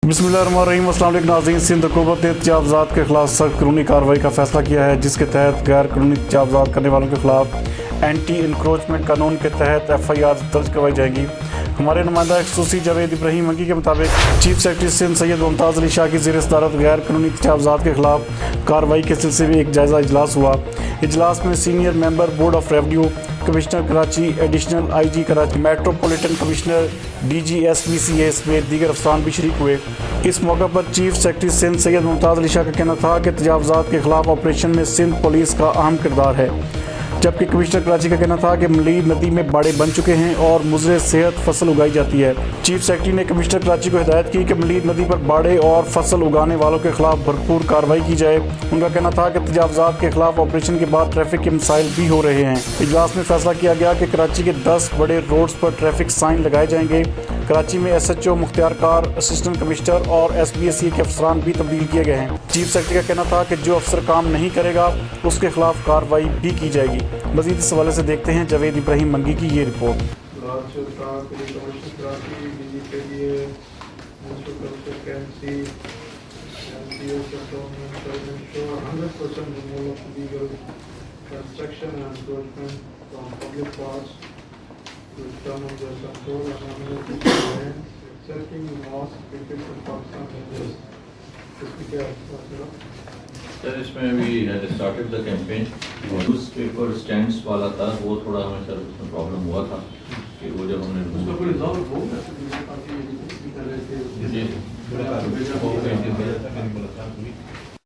बिस्मिल्लाहिर्रहमानिर्रहीम। अस्सलाम वालेकुम नाज़रीन। सिंध हुकूमत ने तजावज़ात के खिलाफ सख्त कानूनी कार्रवाई का फैसला किया है, जिसके तहत गैर कानूनी तजावज़ात करने वालों के खिलाफ एंटी इंक्रोचमेंट कानून के तहत FIR दर्ज करवाई जाएंगी। हमारे नुमाइंदा खसूसी जावेद इब्राहिम मंगी के मुताबिक चीफ सेक्रेटरी सिंध सैयद मुमताज़ अली शाह की ज़ेर सदारत गैर कानूनी तजावज़ात के खिलाफ कार्रवाई के सिलसिले में एक जायज़ा इजलास हुआ। इजलास में senior member board of revenue, commissioner Karachi, additional IG Karachi, metropolitan commissioner DG SBCA समेत दीगर अफसरान भी शरीक हुए। इस मौका पर चीफ सेक्रेटरी सिंध सैयद मुमताज़ अली शाह का कहना था कि तजावज़ात के खिलाफ ऑपरेशन में सिंध पुलिस का अहम किरदार है, जबकि कमिश्नर कराची का कहना था कि मलीर नदी में बाड़े बन चुके हैं और मुज़र सेहत फसल उगाई जाती है। चीफ सेक्रेटरी ने कमिश्नर कराची को हिदायत की कि मलीर नदी पर बाड़े और फसल उगाने वालों के खिलाफ भरपूर कार्रवाई की जाए। उनका कहना था कि तजावज़ात के खिलाफ ऑपरेशन के बाद ट्रैफिक के मसाइल भी हो रहे हैं। इजलास में फैसला किया गया कि कराची के 10 बड़े रोड्स पर ट्रैफिक साइन लगाए जाएंगे। कराची में SHO मुख्तियारकार, असिस्टेंट कमिश्नर और SBSA के अफसरान भी तब्दील किए गए हैं। चीफ सेक्रेटरी का कहना था कि जो अफसर काम नहीं करेगा उसके खिलाफ कार्रवाई भी की जाएगी। मजीद इस हवाले से देखते हैं जावेद इब्राहिम मंगी की ये रिपोर्ट। सर इसमें अभी started the campaign, news paper stands वाला था, वो थोड़ा हमें सर उसमें प्रॉब्लम हुआ था कि वो जब हमने उसका कोई रिजॉल्व हो जी